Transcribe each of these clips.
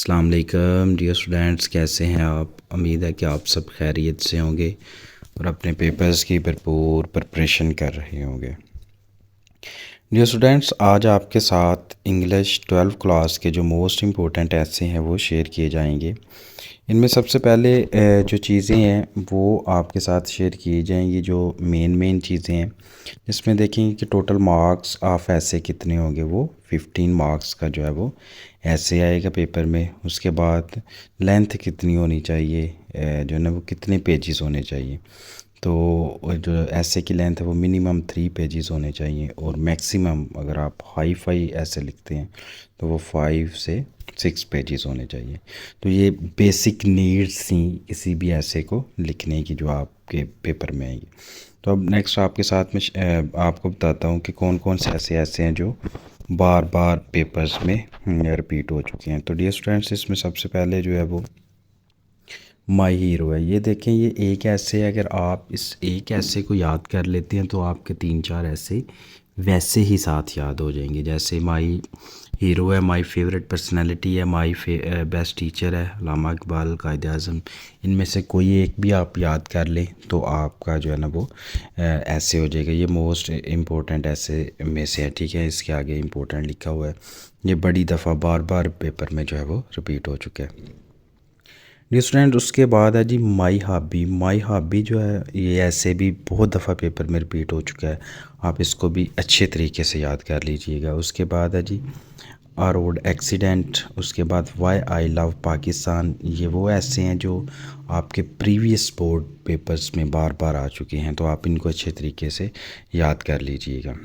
अस्सलाम वालेकुम dear students, कैसे हैं आप। उम्मीद है कि आप सब खैरियत से होंगे और अपने पेपर्स की भरपूर प्रिपरेशन कर रहे होंगे। डियर स्टूडेंट्स, आज आपके साथ इंग्लिश 12th क्लास के जो मोस्ट इम्पोर्टेंट ऐसे हैं वो शेयर किए जाएंगे। इनमें सबसे पहले जो चीज़ें हैं वो आपके साथ शेयर की जाएंगी, जो मेन चीज़ें हैं, जिसमें देखेंगे कि टोटल मार्क्स ऑफ ऐसे कितने होंगे। वो 15 मार्क्स का जो है वो ऐसे आएगा पेपर में। उसके बाद लेंथ कितनी होनी चाहिए, जो है ना वो कितने पेजेस होने चाहिए। तो जो ऐसे की लेंथ है वो मिनिमम 3 पेजेस होने चाहिए और मैक्सिमम अगर आप हाई फाई ऐसे लिखते हैं तो वो 5 से 6 पेजेस होने चाहिए। तो ये बेसिक नीड्स थी किसी भी ऐसे को लिखने की जो आपके पेपर में आएगी। तो अब नेक्स्ट आपके साथ में आपको बताता हूँ कि कौन कौन से ऐसे हैं जो बार बार पेपर्स में रिपीट हो चुके हैं। तो डियर स्टूडेंट्स, इसमें सबसे पहले जो है वो माई हीरो है। ये देखें, ये एक ऐसे है, अगर आप इस एक ऐसे को याद कर लेते हैं तो आपके 3-4 ऐसे वैसे ही साथ याद हो जाएंगे। जैसे माई हीरो है, माई फेवरेट पर्सनालिटी है, माई बेस्ट टीचर है अल्लामा इकबाल कायद आज़म। इनमें से कोई एक भी आप याद कर लें तो आपका जो है ना वो ऐसे हो जाएगा। ये मोस्ट इम्पोर्टेंट ऐसे में से है, ठीक है। इसके आगे इम्पोर्टेंट लिखा हुआ है। ये बड़ी दफ़ा बार बार पेपर में जो है वो रिपीट हो चुका है। जी स्टूडेंट, उसके बाद है जी माई हॉबी। माई हॉबी जो है ये ऐसे भी बहुत दफ़ा पेपर में रिपीट हो चुका है, आप इसको भी अच्छे तरीके से याद कर लीजिएगा। उसके बाद है जी आ रोड एक्सीडेंट। उसके बाद वाई आई लव पाकिस्तान। ये वो ऐसे हैं जो आपके प्रीवियस बोर्ड पेपर्स में बार बार आ चुके हैं, तो आप इनको अच्छे तरीके से याद कर लीजिएगा।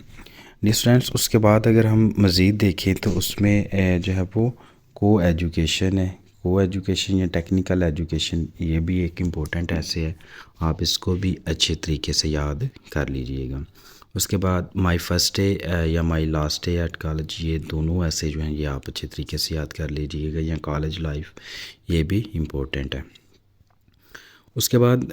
जी स्टूडेंट्स, उसके बाद अगर हम मज़ीद देखें तो उसमें जो है वो को एजुकेशन है। को एजुकेशन या टेक्निकल एजुकेशन, ये भी एक इम्पोर्टेंट ऐसे है, आप इसको भी अच्छे तरीके से याद कर लीजिएगा। उसके बाद माई फर्स्ट डे या my last day at college, ये दोनों ऐसे जो हैं ये आप अच्छे तरीके से याद कर लीजिएगा। या कॉलेज लाइफ, ये भी इम्पोर्टेंट है। उसके बाद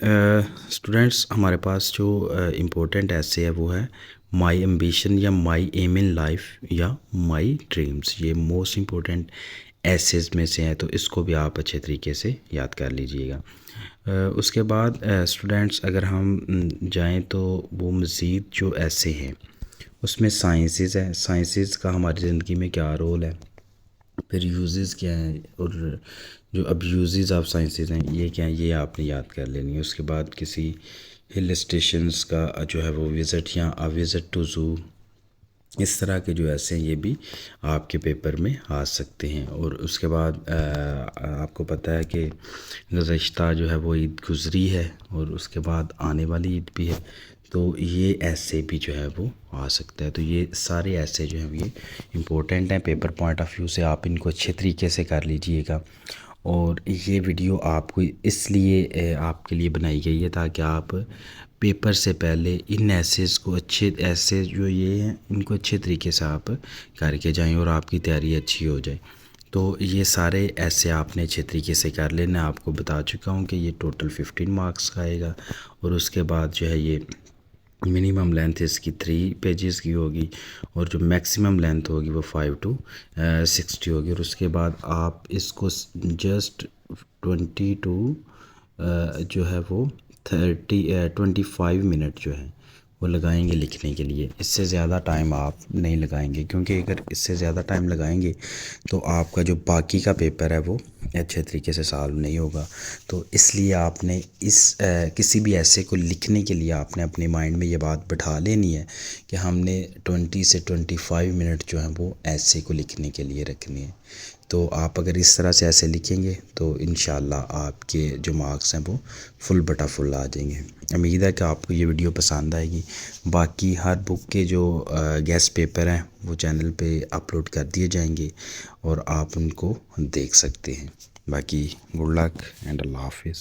स्टूडेंट्स, हमारे पास जो इम्पोर्टेंट ऐसे है वो है माई एम्बिशन या माई एम इन लाइफ या माई ड्रीम्स। ये मोस्ट इम्पोर्टेंट एसेस में से हैं, तो इसको भी आप अच्छे तरीके से याद कर लीजिएगा। उसके बाद स्टूडेंट्स, अगर हम जाएं तो वो मज़ीद जो ऐसे हैं उसमें साइंसेस है। साइंसेस का हमारी ज़िंदगी में क्या रोल है, फिर यूजेस क्या हैं, और जो अब यूजेस ऑफ साइंसेस हैं ये क्या हैं, ये आपने याद कर लेनी है। उसके बाद किसी हिल स्टेशंस का जो है वो विज़िट या अ विज़िट टू ज़ू, इस तरह के जो ऐसे हैं ये भी आपके पेपर में आ सकते हैं। और उसके बाद आपको पता है कि गुज़श्ता जो है वो ईद गुज़री है और उसके बाद आने वाली ईद भी है, तो ये ऐसे भी जो है वो आ सकता है। तो ये सारे ऐसे जो हैं ये इम्पोर्टेंट हैं पेपर पॉइंट ऑफ व्यू से, आप इनको अच्छे तरीके से कर लीजिएगा। और ये वीडियो आपको इसलिए आपके लिए बनाई गई है ताकि आप पेपर से पहले इन ऐसेस को अच्छे ऐसे जो ये हैं इनको अच्छे तरीके से आप करके जाएं और आपकी तैयारी अच्छी हो जाए। तो ये सारे ऐसे आपने अच्छे तरीके से कर लेना। आपको बता चुका हूँ कि ये टोटल 15 मार्क्स का आएगा और उसके बाद जो है ये मिनिमम लेंथ इसकी 3 पेजेस की होगी और जो मैक्सिमम लेंथ होगी वो 5 to 60 होगी। और उसके बाद आप इसको जस्ट 20 to जो है वो 25 मिनट जो है वो लगाएंगे लिखने के लिए। इससे ज़्यादा टाइम आप नहीं लगाएंगे, क्योंकि अगर इससे ज़्यादा टाइम लगाएंगे तो आपका जो बाकी का पेपर है वो अच्छे तरीके से सॉल्व नहीं होगा। तो इसलिए आपने किसी भी ऐसे को लिखने के लिए आपने अपने माइंड में ये बात बिठा लेनी है कि हमने 20 से 25 मिनट जो है वो ऐसे को लिखने के लिए रखने हैं। तो आप अगर इस तरह से ऐसे लिखेंगे तो इंशाल्लाह आपके जो मार्क्स हैं वो फुल बटा फुल आ जाएंगे। उम्मीद है कि आपको ये वीडियो पसंद आएगी। बाकी हर बुक के जो गेस्ट पेपर हैं वो चैनल पे अपलोड कर दिए जाएंगे और आप उनको देख सकते हैं। बाकी गुड लक एंड अल्लाह हाफिज़।